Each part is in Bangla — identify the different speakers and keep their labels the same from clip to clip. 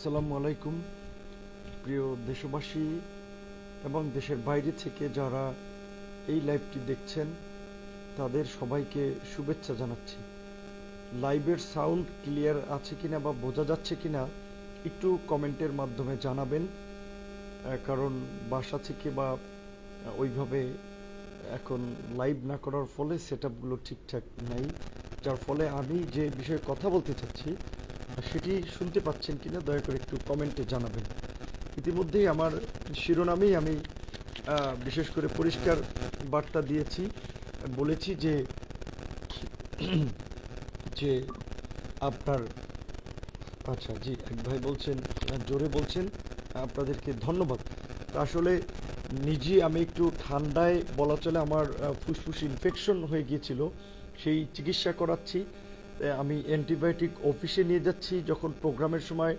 Speaker 1: আসসালামু আলাইকুম প্রিয় দেশবাসী এবং দেশের বাইরে থেকে যারা এই লাইভটি দেখছেন তাদের সবাইকে শুভেচ্ছা জানাচ্ছি। লাইভের সাউন্ড ক্লিয়ার আছে কিনা বা বোঝা যাচ্ছে কিনা একটু কমেন্টের মাধ্যমে জানাবেন, কারণ বাসা থেকে বা ওইভাবে এখন লাইভ না করার ফলে সেটআপগুলো ঠিকঠাক নাই, যার ফলে আমি যে বিষয়ে কথা বলতে চাচ্ছি সেটি শুনতে পাচ্ছেন কিনা দয়া করে একটু কমেন্টে জানাবেন। ইতিমধ্যেই আমার শিরোনামেই আমি বিশেষ করে পরিষ্কার বার্তা দিয়েছি, বলেছি যে যে আপনার আচ্ছা জি এক ভাই বলছেন জোরে বলছেন, আপনাদেরকে ধন্যবাদ। আসলে নিজে আমি একটু ঠান্ডায় বলা চলে আমার ফুসফুস ইনফেকশন হয়ে গিয়েছিল, সেই চিকিৎসা করাচ্ছি। আমি অ্যান্টিবায়োটিক অফিসে নিয়ে যাচ্ছি, যখন প্রোগ্রামের সময়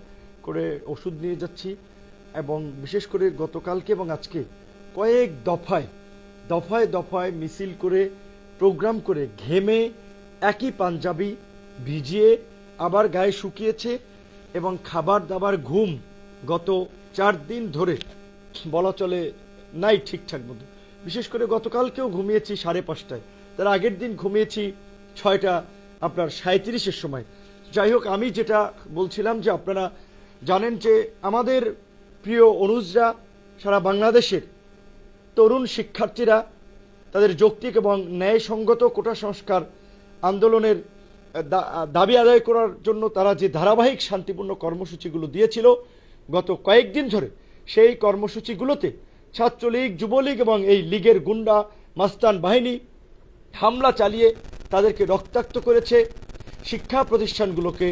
Speaker 1: করে ওষুধ নিয়ে যাচ্ছি, এবং বিশেষ করে গতকালকে এবং আজকে কয়েক দফায় দফায় দফায় মিছিল করে প্রোগ্রাম করে ঘেমে একই পাঞ্জাবি ভিজিয়ে আবার গায়ে শুকিয়েছে, এবং খাবার দাবার ঘুম গত 4 দিন ধরে বলা চলে নাই ঠিকঠাক মতো। বিশেষ করে গতকালকেও ঘুমিয়েছি 5:30টায়, তার আগের দিন ঘুমিয়েছি 6:37-এর সময়। যাই হোক, আমি যেটা বলছিলাম যে আপনারা জানেন যে আমাদের প্রিয় অনুজরা সারা বাংলাদেশের তরুণ শিক্ষার্থীরা তাদের যৌক্তিক এবং ন্যায়সঙ্গত কোটা সংস্কার আন্দোলনের দাবি আদায় করার জন্য তারা যে ধারাবাহিক শান্তিপূর্ণ কর্মসূচিগুলো দিয়েছিল গত কয়েকদিন ধরে, সেই কর্মসূচিগুলোতে ছাত্রলীগ, যুবলীগ এবং এই লীগের গুন্ডা মাস্তান বাহিনী হামলা চালিয়ে তাদেরকে রক্তাক্ত করেছে, শিক্ষা প্রতিষ্ঠানগুলোকে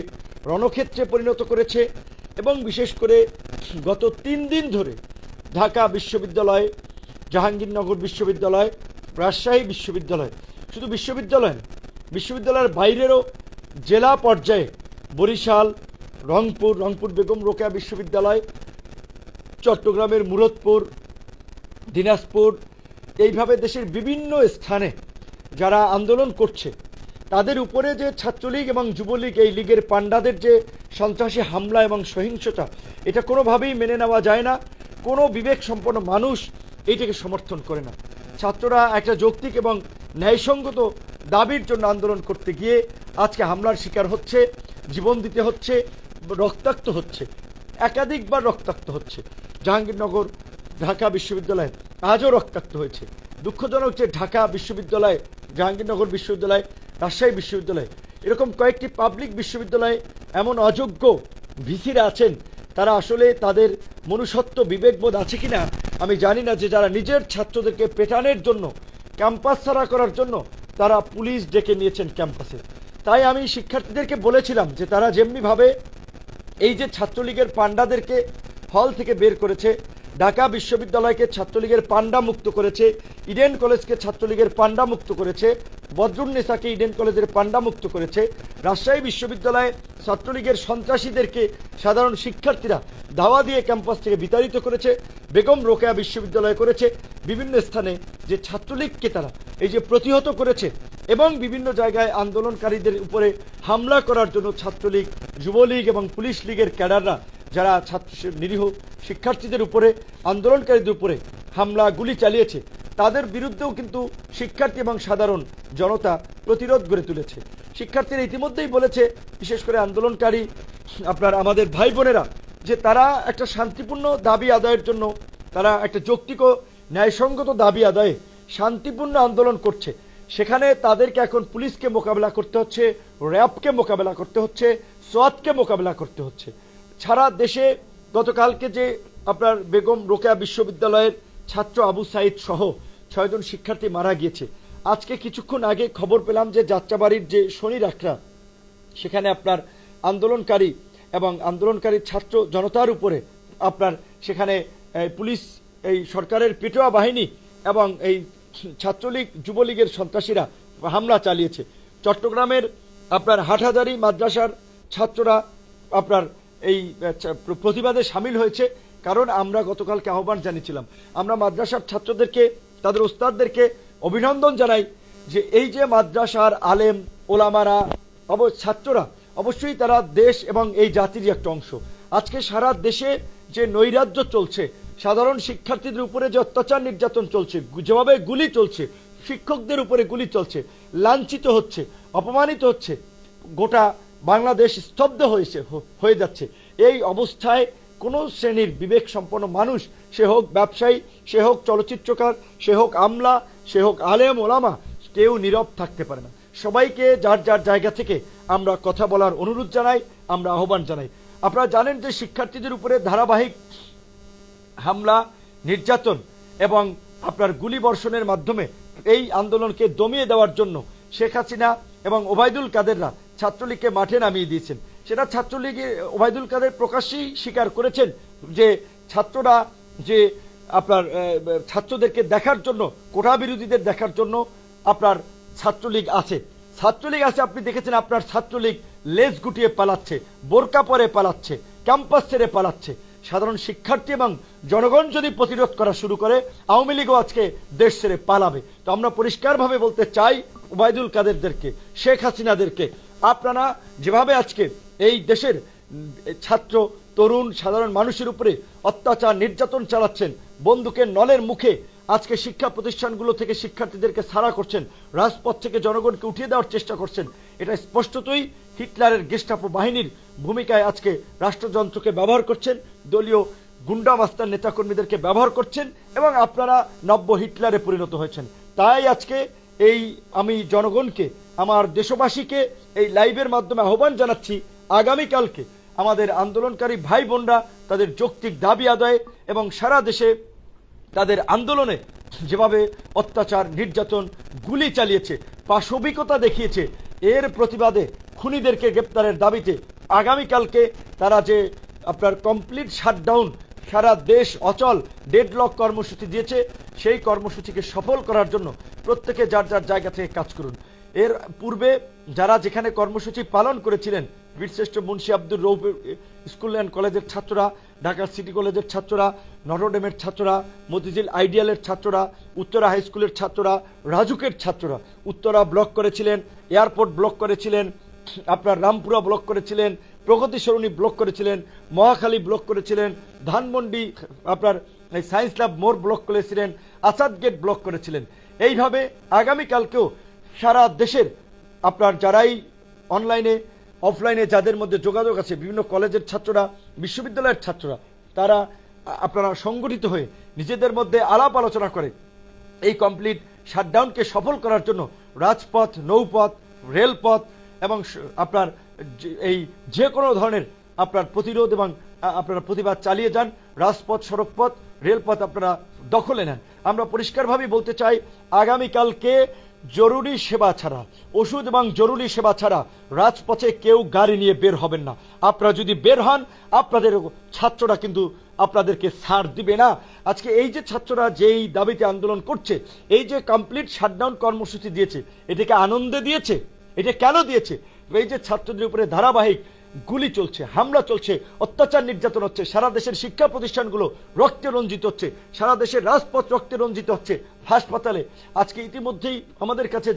Speaker 1: রণক্ষেত্রে পরিণত করেছে, এবং বিশেষ করে গত 3 দিন ধরে ঢাকা বিশ্ববিদ্যালয়, জাহাঙ্গীরনগর বিশ্ববিদ্যালয়, রাজশাহী বিশ্ববিদ্যালয়, শুধু বিশ্ববিদ্যালয় না, বিশ্ববিদ্যালয়ের বাইরেরও জেলা পর্যায়ে বরিশাল, রংপুর বেগম রোকেয়া বিশ্ববিদ্যালয়, চট্টগ্রামের মুরাদপুর, দিনাজপুর, এইভাবে দেশের বিভিন্ন স্থানে যারা আন্দোলন করছে তাদের উপরে যে ছাত্রলীগ এবং যুবলীগ এই লীগের পান্ডাদের যে সন্ত্রাসী হামলা এবং সহিংসতা, এটা কোনোভাবেই মেনে নেওয়া যায় না। কোনো বিবেক সম্পন্ন মানুষ এইটাকে সমর্থন করে না। ছাত্ররা একটা যৌক্তিক এবং ন্যায়সঙ্গত দাবির জন্য আন্দোলন করতে গিয়ে আজকে হামলার শিকার হচ্ছে, জীবন দিতে হচ্ছে, রক্তাক্ত হচ্ছে, একাধিকবার রক্তাক্ত হচ্ছে। জাহাঙ্গীরনগর, ঢাকা বিশ্ববিদ্যালয় আজও রক্তাক্ত হয়েছে। দুঃখজনক যে ঢাকা বিশ্ববিদ্যালয়, জাহাঙ্গীরনগর বিশ্ববিদ্যালয়, রাজশাহী বিশ্ববিদ্যালয়, এরকম কয়েকটি পাবলিক বিশ্ববিদ্যালয়ে এমন অযোগ্য ভিসিরা আছেন, তারা আসলে তাদের মনুষ্যত্ব বিবেকবোধ আছে কিনা আমি জানি না, যে যারা নিজের ছাত্রদেরকে পেটানোর জন্য, ক্যাম্পাস ছাড়া করার জন্য তারা পুলিশ ডেকে নিয়েছেন ক্যাম্পাসে। তাই আমি শিক্ষার্থীদেরকে বলেছিলাম যে তারা যেমনিভাবে এই যে ছাত্রলীগের পান্ডাদেরকে হল থেকে বের করেছে, ঢাকা বিশ্ববিদ্যালয়কে ছাত্রলীগের পান্ডা মুক্ত করেছে, ইডেন কলেজকে ছাত্রলীগের পান্ডা মুক্ত করেছে, বদরুন্নেসাকে ইডেন কলেজের পান্ডা মুক্ত করেছে, রাজশাহী বিশ্ববিদ্যালয়ে ছাত্রলীগের সন্ত্রাসীদেরকে সাধারণ শিক্ষার্থীরা ধাওয়া দিয়ে ক্যাম্পাস থেকে বিতাড়িত করেছে, বেগম রোকেয়া বিশ্ববিদ্যালয়ে করেছে, বিভিন্ন স্থানে যে ছাত্রলীগকে তারা এই যে প্রতিহত করেছে, এবং বিভিন্ন জায়গায় আন্দোলনকারীদের উপরে হামলা করার জন্য ছাত্রলীগ, যুবলীগ এবং পুলিশ লীগের ক্যাডাররা যারা নিরীহ শিক্ষার্থীদের উপরে, আন্দোলনকারীদের উপরে হামলা গুলি চালিয়েছে, তাদের বিরুদ্ধেও কিন্তু শিক্ষার্থী এবং সাধারণ জনতা প্রতিরোধ গড়ে তুলেছে। শিক্ষার্থীরা ইতিমধ্যেই বলেছে, বিশেষ করে আন্দোলনকারী আমাদের ভাই বোনেরা, যে তারা একটা শান্তিপূর্ণ দাবি আদায়ের জন্য, তারা একটা যৌক্তিক ও ন্যায়সঙ্গত দাবি আদায়ে শান্তিপূর্ণ আন্দোলন করছে। সেখানে তাদেরকে এখন পুলিশকে মোকাবেলা করতে হচ্ছে, র্যাবকে মোকাবেলা করতে হচ্ছে, সোয়াতকে মোকাবেলা করতে হচ্ছে। সারা দেশে গতকালকে যে বেগম রোকেয়া বিশ্ববিদ্যালয়ের ছাত্র আবু সাইদ সহ 6 জন শিক্ষার্থী মারা গিয়েছে। আজকে কিছুক্ষণ আগে খবর পেলাম যে যাত্রাবাড়ির যে শনি রাখরা, সেখানে আন্দোলনকারী এবং আন্দোলনকারী ছাত্র জনতার উপরে সেখানে পুলিশ, এই সরকারের পেটোয়া বাহিনী এবং এই ছাত্রলীগ, যুবলীগের সন্ত্রাসীরা হামলা চালিয়েছে। চট্টগ্রামের হাটহাজারী মাদ্রাসার ছাত্ররা এই প্রতিবাদে সামিল হয়েছে, কারণ আমরা গতকালকে আহ্বান জানিয়েছিলাম। আমরা মাদ্রাসার ছাত্রদেরকে, তাদের ওস্তাদদেরকে অভিনন্দন জানাই যে এই যে মাদ্রাসার আলেম ওলামারা, ছাত্ররা অবশ্যই তারা দেশ এবং এই জাতির একটা অংশ। আজকে সারা দেশে যে নৈরাজ্য চলছে, সাধারণ শিক্ষার্থীদের উপরে যে অত্যাচার নির্যাতন চলছে, যেভাবে গুলি চলছে, শিক্ষকদের উপরে গুলি চলছে, লাঞ্ছিত হচ্ছে, অপমানিত হচ্ছে, গোটা বাংলাদেশ স্তব্ধ হয়ে যাচ্ছে। এই অবস্থায় কোনো শ্রেণীর বিবেক সম্পন্ন মানুষ, সে হোক ব্যবসায়ী, সে হোক চলচ্চিত্রকার, সে হোক আমলা, সে হোক আলেম ওলামা, কেউ নীরব থাকতে পারে না। সবাইকে যার যার জায়গা থেকে আমরা কথা বলার অনুরোধ জানাই, আমরা আহ্বান জানাই। আপনারা জানেন যে শিক্ষার্থীদের উপরে ধারাবাহিক হামলা, নির্যাতন এবং আপনার গুলি বর্ষণের মাধ্যমে এই আন্দোলনকে দমিয়ে দেওয়ার জন্য শেখ হাসিনা এবং ওবায়দুল কাদেররা ছাত্রলীগকে মাঠে নামিয়ে দিয়েছেন। সেটা ছাত্রলীগের ওবায়দুল কাদের প্রকাশ্যেই স্বীকার করেছেন যে ছাত্ররা যে আপনার ছাত্রদেরকে দেখার জন্য, কোটা বিরোধীদের দেখার জন্য আপনার ছাত্রলীগ আছে। আপনি দেখেছেন আপনার ছাত্রলীগ লেজ গুটিয়ে পালাচ্ছে, বোরকা পরে পালাচ্ছে, ক্যাম্পাস ছেড়ে পালাচ্ছে। সাধারণ শিক্ষার্থী এবং জনগণ যদি প্রতিরোধ করা শুরু করে, আওয়ামী লীগও আজকে দেশ ছেড়ে পালাবে। তো আমরা পরিষ্কারভাবে বলতে চাই ওবায়দুল কাদেরদেরকে, শেখ হাসিনাদেরকে, আপনারা যেভাবে আজকে এই দেশের ছাত্র, তরুণ, সাধারণ মানুষের উপরে অত্যাচার নির্যাতন চালাচ্ছেন, বন্দুকের নলের মুখে আজকে শিক্ষা প্রতিষ্ঠানগুলো থেকে শিক্ষার্থীদেরকে ছাড়া করছেন, রাজপথ থেকে জনগণকে উঠিয়ে দেওয়ার চেষ্টা করছেন, এটা স্পষ্টতই হিটলারের গেস্টাপো বাহিনীর ভূমিকায় আজকে রাষ্ট্রযন্ত্রকে ব্যবহার করছেন, দলীয় গুন্ডা মাস্তার নেতাকর্মীদেরকে ব্যবহার করছেন এবং আপনারা নব্য হিটলারে পরিণত হয়েছেন। তাই আজকে আমি জনগণকে, আমার দেশবাসীকে এই লাইভের মাধ্যমে আহ্বান জানাচ্ছি, আগামীকালকে আমাদের আন্দোলনকারী ভাই বোনরা তাদের যৌক্তিক দাবি আদায় এবং সারা দেশে তাদের আন্দোলনে যেভাবে অত্যাচার, নির্যাতন, গুলি চালিয়েছে, পাশবিকতা দেখিয়েছে, এর প্রতিবাদে খুনিদেরকে গ্রেপ্তারের দাবিতে আগামীকালকে তারা যে আপনার কমপ্লিট শাটডাউন, সারা দেশ অচল ডেডলক কর্মসূচি দিয়েছে, সেই কর্মসূচিকে সফল করার জন্য প্রত্যেকে যার যার জায়গা থেকে কাজ করুন। এর পূর্বে যারা যেখানে কর্মসূচি পালন করেছিলেন, বীরশ্রেষ্ঠ মুন্সি আব্দুর রৌফ স্কুল অ্যান্ড কলেজের ছাত্ররা, ঢাকা সিটি কলেজের ছাত্ররা, নটরডেমের ছাত্ররা, মতিঝিল আইডিয়ালের ছাত্ররা, উত্তরা হাই স্কুলের ছাত্ররা, রাজুকের ছাত্ররা উত্তরা ব্লক করেছিলেন, এয়ারপোর্ট ব্লক করেছিলেন, আপনার রামপুরা ব্লক করেছিলেন, প্রগতি সরণি ব্লক করেছিলেন, মহাখালী ব্লক করেছিলেন, ধানমন্ডি আপনার সায়েন্স ল্যাব মোড় ব্লক করেছিলেন, আসাদ গেট ব্লক করেছিলেন। এইভাবে আগামীকালকেও সারা দেশের আপনার যারাই অনলাইনে অফলাইনে যাদের মধ্যে যোগাযোগ আছে, বিভিন্ন কলেজের ছাত্ররা, বিশ্ববিদ্যালয়ের ছাত্ররা, তারা আপনারা সংগঠিত হয়ে নিজেদের মধ্যে আলাপ আলোচনা করে এই কমপ্লিট শাটডাউনকে সফল করার জন্য রাজপথ, নৌপথ, রেলপথ এবং আপনার এই যে কোনো ধরনের আপনার প্রতিরোধ এবং আপনারা প্রতিবাদ চালিয়ে যান। রাজপথ, সড়কপথ, রেলপথ আপনারা দখলে নেন। আমরা পরিষ্কারভাবেই বলতে চাই, আগামীকালকে জরুরি সেবা ছাড়া, ওষুধ এবং জরুরি সেবা ছাড়া রাজপথে কেউ গাড়ি নিয়ে বের হবেন না। আপনারা যদি বের হন, আপনাদের ছাত্ররা কিন্তু আপনাদেরকে ছাড় দিবে না। আজকে এই যে ছাত্ররা যেই দাবিতে আন্দোলন করছে, এই যে কমপ্লিট শাটডাউন কর্মসূচি দিয়েছে, এটাকে আনন্দে দিয়েছে? এটা কেন দিয়েছে? এই যে ছাত্রদের উপরে ধারাবাহিক গুলি চলছে, হামলা চলছে, অত্যাচার নির্যাতন হচ্ছে, সারা দেশের শিক্ষা প্রতিষ্ঠানগুলো রক্তে রঞ্জিত হচ্ছে, সারা দেশের রাজপথ রক্তে রঞ্জিত হচ্ছে, হাসপাতালে আজকে ইতিমধ্যেই আমাদের কাছে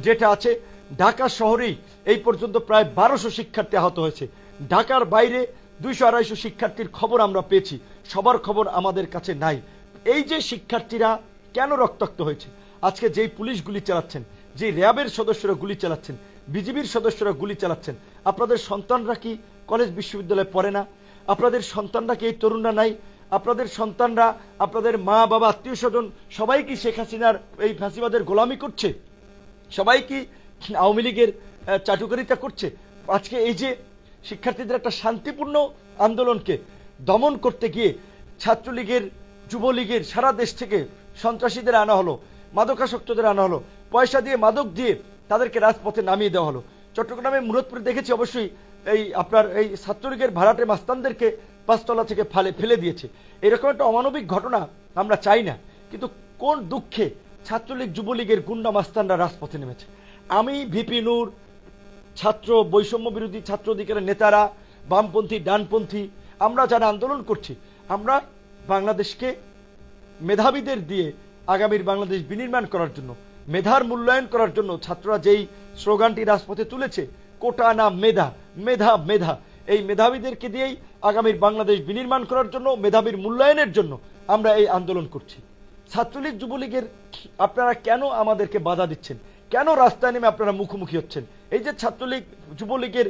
Speaker 1: যেটা আছে, ঢাকা শহরেই এই পর্যন্ত প্রায় 1200 শিক্ষার্থী আহত হয়েছে। ঢাকার বাইরে 200-250 শিক্ষার্থীর খবর আমরা পেয়েছি, সবার খবর আমাদের কাছে নাই। এই যে শিক্ষার্থীরা কেন রক্তাক্ত হয়েছে, আজকে যেই পুলিশ গুলি চালাচ্ছেন, যে র্যাবের সদস্যরা গুলি চালাচ্ছেন, বিজিবির সদস্যরা গুলি চালাচ্ছেন, আপনাদের সন্তানরা কি কলেজ বিশ্ববিদ্যালয়ে পড়ে না? আপনাদের সন্তানরা কি এই তরুণরা নাই? আপনাদের সন্তানরা, আপনাদের মা বাবা, আত্মীয় স্বজন সবাই কি শেখ হাসিনার এই ফাঁসিবাদের গোলামি করছে? সবাই কি আওয়ামী লীগের চাটুকারিতা করছে? আজকে এই যে শিক্ষার্থীদের একটা শান্তিপূর্ণ আন্দোলনকে দমন করতে গিয়ে ছাত্রলীগের, যুবলীগের সারা দেশ থেকে সন্ত্রাসীদের আনা হলো, মাদকাসক্তদের আনা হলো, পয়সা দিয়ে, মাদক দিয়ে তাদেরকে রাজপথে নামিয়ে দেওয়া হলো। চট্টগ্রামে মুরাদপুরে দেখেছি অবশ্যই এই আপনার এই ছাত্রলীগের ভাড়াটে মাস্তানদেরকে 5 তলা থেকে ফেলে দিয়েছে। এরকম একটা অমানবিক ঘটনা আমরা চাই না, কিন্তু কোন দুঃখে ছাত্রলীগ, যুবলীগের গুন্ডা মাস্তানরা রাজপথে নেমেছে। আমি ভিপি নূর, ছাত্র বৈষম্য বিরোধী ছাত্র অধিকারের নেতারা, বামপন্থী, ডানপন্থী, আমরা যারা আন্দোলন করছি, আমরা বাংলাদেশকে মেধাবীদের দিয়ে আগামীর বাংলাদেশ বিনির্মাণ করার জন্য, মেধার মূল্যায়ন করার জন্য ছাত্ররা যেই স্লোগানটি রাজপথে তুলেছে, কোটা না মেধা, মেধা মেধা, এই মেধাবীদেরকে দিয়েই আগামীর বাংলাদেশ বিনির্মাণ করার জন্য, মেধাবীর মূল্যায়নের জন্য আমরা এই আন্দোলন করছি। ছাত্রলীগ যুবলীগের আপনারা কেন আমাদেরকে বাধা দিচ্ছেন? কেন রাস্তায় নেমে আপনারা মুখোমুখি হচ্ছেন? এই যে ছাত্রলীগ যুবলীগের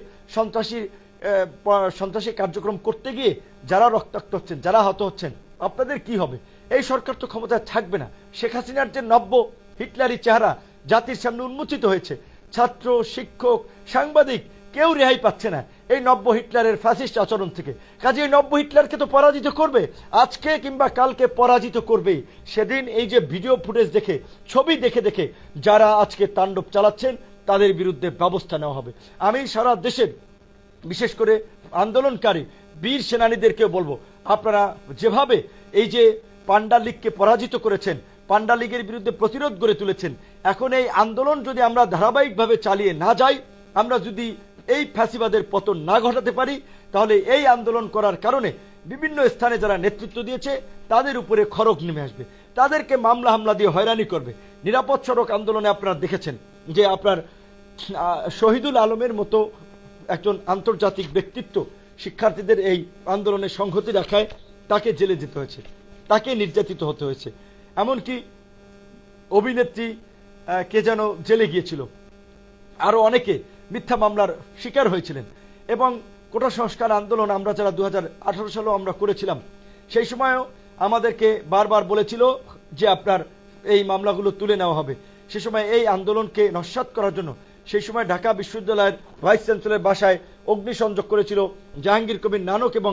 Speaker 1: সন্ত্রাসী কার্যক্রম করতে গিয়ে যারা রক্তাক্ত হচ্ছেন, যারা আহত হচ্ছেন, আপনাদের কি হবে? এই সরকার তো ক্ষমতায় থাকবে না। শেখ হাসিনার যে নব্য হিটলারি চেহারা জাতির সামনে উন্মোচিত হয়েছে, ছাত্র, শিক্ষক, সাংবাদিক কেউ রেহাই পাচ্ছে না এই নব্য হিটলারের ফ্যাসিস্ট আচরণ থেকে। কাজে এই নব্য হিটলারকে তো পরাজিত করবে, আজকে কিংবা কালকে পরাজিত করবেই। সেদিন এই যে ভিডিও ফুটেজ দেখে, ছবি দেখে দেখে যারা আজকে তাণ্ডব চালাচ্ছেন তাদের বিরুদ্ধে ব্যবস্থা নেওয়া হবে। আমি সারা দেশের বিশেষ করে আন্দোলনকারী বীর সেনানীদেরকেও বলবো, আপনারা যেভাবে এই যে পান্ডা লীগকে পরাজিত করেছেন, পান্ডা লীগের বিরুদ্ধে প্রতিরোধ গড়ে তুলেছেন, এখন এই আন্দোলন যদি আমরা ধারাবাহিকভাবে চালিয়ে না যাই, আমরা যদি এই ফ্যাসিবাদের পতন না ঘটাতে পারি, তাহলে এই আন্দোলন করার কারণে বিভিন্ন স্থানে যারা নেতৃত্ব দিয়েছে তাদের উপরে খড়গ নেমে আসবে, তাদেরকে মামলা হামলা দিয়ে হয়রানি করবে। নিরাপদ সড়ক আন্দোলনে আপনারা দেখেছেন যে আপনার শহীদুল আলমের মতো একজন আন্তর্জাতিক ব্যক্তিত্ব শিক্ষার্থীদের এই আন্দোলনে সংহতি রাখায় তাকে জেলে যেতে হয়েছে, তাকে নির্যাতিত হতে হয়েছে। এমনকি অভিনেত্রী কে যেন জেলে গিয়েছিল, আরো অনেকে মিথ্যা মামলার শিকার হয়েছিলেন। এবং কোটা সংস্কার আন্দোলন আমরা যারা 2018 সালেও আমরা করেছিলাম, সেই সময়ও আমাদেরকে বারবার বলেছিল যে আপনার এই মামলাগুলো তুলে নেওয়া হবে। সে সময় এই আন্দোলনকে নস্যাৎ করার জন্য সেই সময় ঢাকা বিশ্ববিদ্যালয়ের ভাইস চ্যান্সেলরের বাসায় অগ্নিসংযোগ করেছিল জাহাঙ্গীর কবির নানক এবং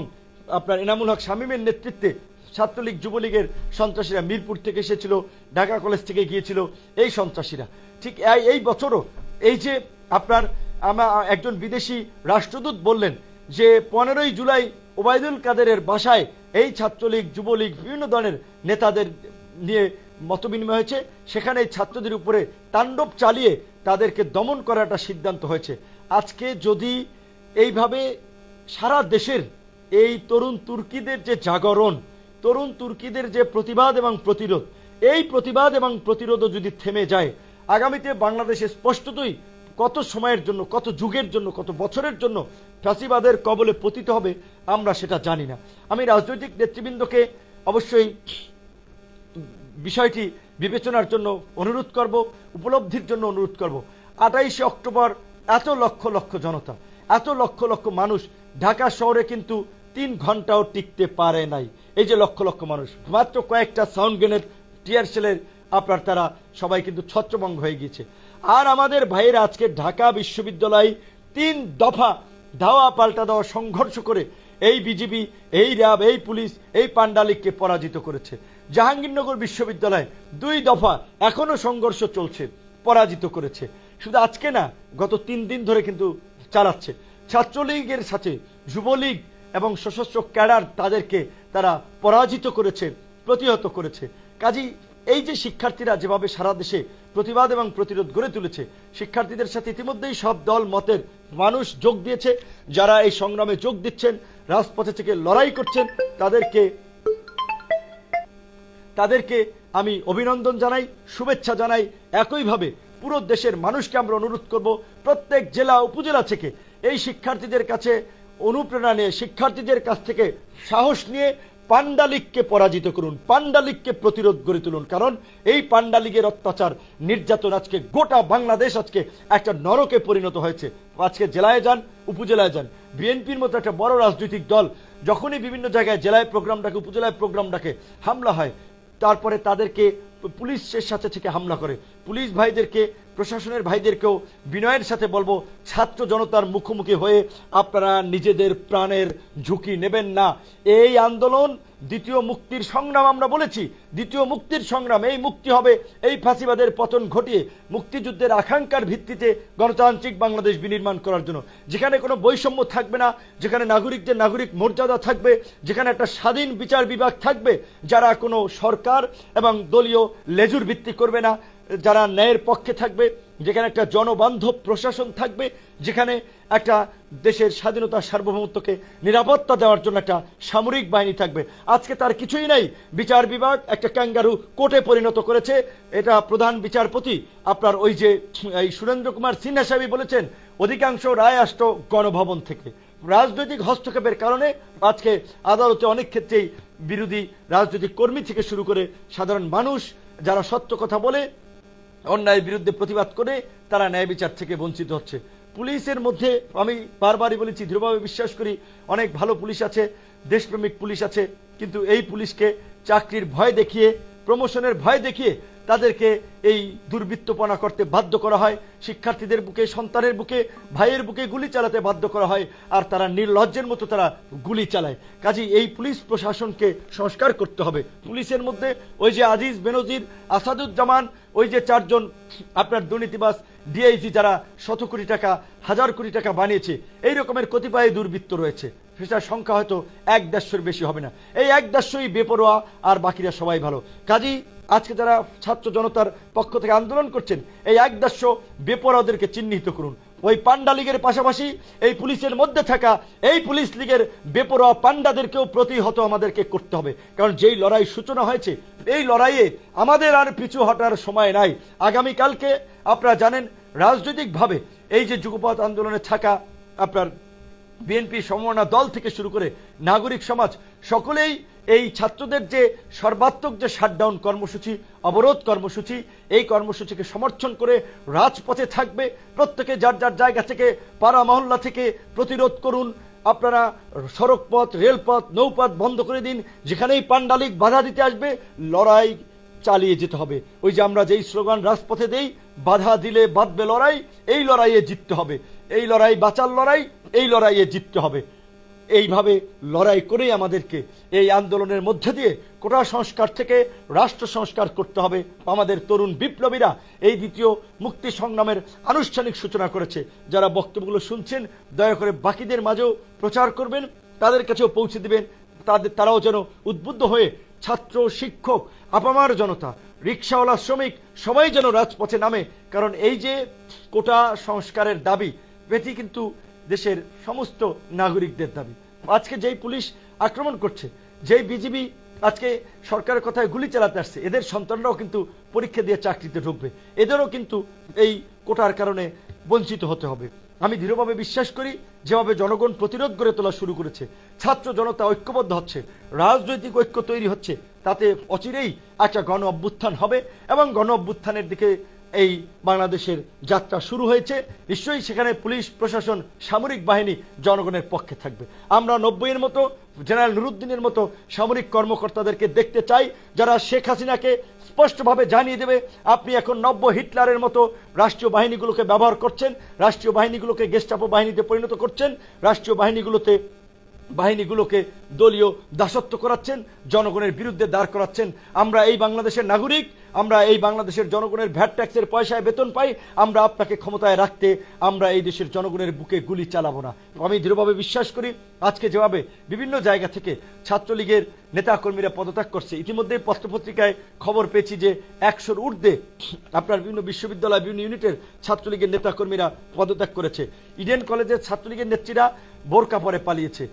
Speaker 1: আপনার এনামুল হক শামীমের নেতৃত্বে ছাত্রলীগ যুবলীগের সন্ত্রাসীরা। মিরপুর থেকে এসেছিল, ঢাকা কলেজ থেকে গিয়েছিল এই সন্ত্রাসীরা। ঠিক এই বছরও এই যে আপনার একজন বিদেশি রাষ্ট্রদূত বললেন যে 15ই জুলাই ওবায়দুল কাদেরের বাসায় এই ছাত্রলীগ যুবলীগ বিভিন্ন ধরনের নেতাদের নিয়ে মতবিনিময় হয়েছে, সেখানে ছাত্রদের উপরে তাণ্ডব চালিয়ে তাদেরকে দমন করার একটা সিদ্ধান্ত হয়েছে। আজকে যদি এইভাবে সারা দেশের এই তরুণ তুর্কিদের যে জাগরণ, তরুণ তুর্কিদের যে প্রতিবাদ এবং প্রতিরোধ, এই প্রতিবাদ এবং প্রতিরোধও যদি থেমে যায়, আগামীতে বাংলাদেশে স্পষ্টতই কত সময়ের জন্য, কত যুগের জন্য, কত বছরের জন্য ফ্যাসিবাদের কবলে পতিত হবে আমরা সেটা জানি না। আমি রাজনৈতিক নেতৃবৃন্দকে অবশ্যই বিষয়টি বিবেচনার জন্য অনুরোধ করব, উপলব্ধির জন্য অনুরোধ করব। 28শে অক্টোবর এত লক্ষ লক্ষ জনতা, এত লক্ষ লক্ষ মানুষ ঢাকা শহরে কিন্তু 3 ঘন্টাও টিকতে পারে নাই। এই যে লক্ষ লক্ষ মানুষ, মাত্র কয়েকটা সাউন্ড গ্রেনেড, টিয়ার সেলের আপনার তারা সবাই কিন্তু ছত্রভঙ্গ হয়ে গিয়েছে। আর আমাদের ভাইয়েরা আজকে ঢাকা বিশ্ববিদ্যালয় 3 দফা ধাওয়া পাল্টা দেওয়া সংঘর্ষ করে এই বিজিবি, এই র্যাব, এই পুলিশ, এই পান্ডা লীগকে পরাজিত করেছে। জাহাঙ্গীরনগর বিশ্ববিদ্যালয় 2 দফা এখনো সংঘর্ষ চলছে, পরাজিত করেছে। শুধু আজকে না, গত 3 দিন ধরে কিন্তু চালাচ্ছে। ছাত্রলীগের সাথে যুবলীগ এবং সশস্ত্র ক্যাডার তাদেরকে তারা পরাজিত করেছে, প্রতিহত করেছে। কাজেই এই যে শিক্ষার্থীরা যেভাবে সারা দেশে প্রতিবাদ এবং প্রতিরোধ গড়ে তুলেছে, শিক্ষার্থীদের সাথে ইতিমধ্যেই সব দল মতের মানুষ যোগ দিয়েছে। যারা এই সংগ্রামে যোগ দিচ্ছেন, রাজপথে থেকে লড়াই করছেন, তাদেরকে আমি অভিনন্দন জানাই, শুভেচ্ছা জানাই। একইভাবে পুরো দেশের মানুষকে আমরা অনুরোধ করব, প্রত্যেক জেলা উপজেলা থেকে এই শিক্ষার্থীদের কাছে অনুপ্রেরণা নিয়ে, শিক্ষার্থীদের কাছ থেকে সাহস নিয়ে পান্ডা লীগকে পরাজিত করুন, পান্ডা লীগকে প্রতিরোধ গড়ে তুলুন। কারণ এই পান্ডা লীগের অত্যাচার, নির্যাতন আজকে গোটা বাংলাদেশ আজকে একটা নরকে পরিণত হয়েছে। আজকে জেলায় যান, উপজেলায় যান, বিএনপির মতো একটা বড় রাজনৈতিক দল যখনই বিভিন্ন জায়গায় জেলায় প্রোগ্রাম ডাকে, উপজেলায় প্রোগ্রাম ডাকে, হামলা হয়, তারপরে তাদেরকে পুলিশের সাথে থেকে হামলা করে। পুলিশ ভাইদেরকে, প্রশাসনের ভাইদেরকেও বিনয়ের সাথে বলবো, ছাত্র জনতার মুখোমুখি হয়ে আপনারা নিজেদের প্রাণের ঝুঁকি নেবেন না। এই আন্দোলন দ্বিতীয় মুক্তির সংগ্রাম, আমরা বলেছি দ্বিতীয় মুক্তির সংগ্রাম। এই মুক্তি হবে এই ফ্যাসিবাদের পতন ঘটিয়ে মুক্তিযুদ্ধের আকাঙ্ক্ষার ভিত্তিতে গণতান্ত্রিক বাংলাদেশ বিনির্মাণ করার জন্য, যেখানে কোনো বৈষম্য থাকবে না, যেখানে নাগরিকদের নাগরিক মর্যাদা থাকবে, যেখানে একটা স্বাধীন বিচার বিভাগ থাকবে, যারা কোনো সরকার এবং দলীয় লেজুর ভিত্তি করবে না, যারা ন্যায়ের পক্ষে থাকবে, যেখানে একটা জনবান্ধব প্রশাসন থাকবে, যেখানে একটা দেশের স্বাধীনতা সার্বভৌমত্বকে নিরাপত্তা দেওয়ার জন্য একটা সামরিক বাহিনী থাকবে। আজকে তার কিছুই নাই। বিচার বিভাগ একটা ক্যাঙ্গারু কোর্টে পরিণত করেছে। এটা প্রধান বিচারপতি আপনার ওই যে এই সুরেন্দ্র কুমার সিনহা সাহেব বলেছেন, অধিকাংশ রায় আসতো গণভবন থেকে। রাজনৈতিক হস্তক্ষেপের কারণে আজকে আদালতে অনেক ক্ষেত্রেই বিরোধী রাজনৈতিক কর্মী থেকে শুরু করে সাধারণ মানুষ যারা সত্য কথা বলে অন্যায়ের বিরুদ্ধে প্রতিবাদ করে তারা ন্যায় বিচার থেকে বঞ্চিত হচ্ছে। পুলিশের মধ্যে আমি বারবারই বলেছি, দৃঢ়ভাবে বিশ্বাস করি অনেক ভালো পুলিশ আছে, দেশপ্রেমিক পুলিশ আছে, কিন্তু এই পুলিশকে চাকরির ভয় দেখিয়ে, প্রমোশনের ভয় দেখিয়ে তাদেরকে এই দুর্বৃত্তপনা করতে বাধ্য করা হয়, শিক্ষার্থীদের বুকে, সন্তানের বুকে, ভাইয়ের বুকে গুলি চালাতে বাধ্য করা হয়, আর তারা নির্লজ্জের মতো তারা গুলি চালায়। কাজেই এই পুলিশ প্রশাসনকে সংস্কার করতে হবে। পুলিশের মধ্যে ওই যে আজিজ, বেনজির, আসাদুজ্জামান, ওই যে 4 জন আপনার দুর্নীতিবাজ ডিআইজি যারা শত কোটি টাকা, হাজার কোটি টাকা বানিয়েছে, এই রকমের কতিপয় দুর্বৃত্ত রয়েছে, সেটার সংখ্যা হয়তো 1-150-র বেশি হবে না। এই 1-150ই বেপরোয়া, আর বাকিরা সবাই ভালো। কাজেই আজকে যারা ছাত্র জনতার পক্ষ থেকে আন্দোলন করছেন, এই 1-150 বেপরোয়াদেরকে চিহ্নিত করুন। ওই পান্ডা লীগের পাশাপাশি এই পুলিশের মধ্যে থাকা এই পুলিশ লীগের বেপরোয়া পান্ডাদেরকেও প্রতিহত আমাদেরকে করতে হবে। কারণ যেই লড়াই সূচনা হয়েছে, এই লড়াইয়ে আমাদের আর পিছু হটার সময় নাই। আগামীকালকে আপনারা জানেন রাজনৈতিকভাবে এই যে যুগপৎ আন্দোলনে থাকা আপনার বিএনপি সমমনা দল থেকে শুরু করে নাগরিক সমাজ সকলেই এই ছাত্রদের যে সর্বাত্মক যে শাটডাউন কর্মসূচি, অবরোধ কর্মসূচি, এই কর্মসূচিকে সমর্থন করে রাজপথে থাকবে। প্রত্যেকে যার যার জায়গা থেকে, পাড়া মহল্লা থেকে প্রতিরোধ করুন। আপনারা সড়কপথ, রেলপথ, নৌপথ বন্ধ করে দিন। যেখানেই পান্ডা লীগ বাধা দিতে আসবে, লড়াই চালিয়ে যেতে হবে। ওই যে আমরা যেই স্লোগান রাজপথে দেই, বাধা দিলে বাঁধবে লড়াই, এই লড়াইয়ে জিততে হবে, এই লড়াই বাঁচার লড়াই, এই লড়াইয়ে জিততে হবে। এইভাবে লড়াই করেই আমাদেরকে এই আন্দোলনের মধ্যে দিয়ে কোটা সংস্কার থেকে রাষ্ট্র সংস্কার করতে হবে। আমাদের তরুণ বিপ্লবীরা এই দ্বিতীয় মুক্তি সংগ্রামের আনুষ্ঠানিক সূচনা করেছে। যারা বক্তব্যগুলো শুনছেন, দয়া করে বাকিদের মাঝেও প্রচার করবেন, তাদের কাছেও পৌঁছে দিবেন, তারাও যেন উদ্বুদ্ধ হয়ে ছাত্র, শিক্ষক, আপামার জনতা, রিক্সাওয়ালা, শ্রমিক সবাই যেন রাজপথে নামে। কারণ এই যে কোটা সংস্কারের দাবি, এটি কিন্তু দেশের সমস্ত নাগরিকদের দাবি। আজকে যেই পুলিশ আক্রমণ করছে, যেই বিজিবি আজকে সরকারের কথায় গুলি চালাতে আসছে, এদের সন্তানরাও কিন্তু পরীক্ষা দিয়ে চাকরিতে ঢুকবে, এদেরও কিন্তু এই কোটার কারণে বঞ্চিত হতে হবে। আমি দৃঢ়ভাবে বিশ্বাস করি, যেভাবে জনগণ প্রতিরোধ গড়ে তোলা শুরু করেছে, ছাত্র জনতা ঐক্যবদ্ধ হচ্ছে, রাজনৈতিক ঐক্য তৈরি হচ্ছে, তাতে অচিরেই একটা গণ অভ্যুত্থান হবে এবং গণ অভ্যুত্থানের দিকে এই বাংলাদেশের যাত্রা শুরু হয়েছে। নিশ্চয়ই সেখানে পুলিশ প্রশাসন, সামরিক বাহিনী জনগণের পক্ষে থাকবে। আমরা 90-এর মতো, জেনারেল নুরুদ্দিনের মতো সামরিক কর্মকর্তাদেরকে দেখতে চাই, যারা শেখ হাসিনাকে স্পষ্টভাবে জানিয়ে দেবে, আপনি এখন নব্য হিটলারের মতো রাষ্ট্রীয় বাহিনীগুলোকে ব্যবহার করছেন, রাষ্ট্রীয় বাহিনীগুলোকে গেস্টাপো বাহিনীতে পরিণত করছেন, রাষ্ট্রীয় বাহিনীগুলোকে দলীয় দাসত্ব করাচ্ছেন, জনগণের বিরুদ্ধে দাঁড় করাচ্ছেন। আমরা এই বাংলাদেশের নাগরিক, আমরা এই বাংলাদেশের জনগণের ভ্যাট ট্যাক্সের পয়সায় বেতন পাই। আমরা আপনাকে ক্ষমতায় রাখতে আমরা এই দেশের জনগণের বুকে গুলি চালাবো না। আমি দৃঢ়ভাবে বিশ্বাস করি, আজকে যেভাবে বিভিন্ন জায়গা থেকে ছাত্রলীগের নেতাকর্মীরা পদত্যাগ করছে, ইতিমধ্যে পত্রপত্রিকায় খবর পেয়েছি যে 100-র ঊর্ধ্বে আপনার বিভিন্ন বিশ্ববিদ্যালয়, বিভিন্ন ইউনিটের ছাত্রলীগের নেতাকর্মীরা পদত্যাগ করেছে। ইডেন কলেজের ছাত্রলীগের নেত্রীরা বোরকা পরে পালিয়েছে।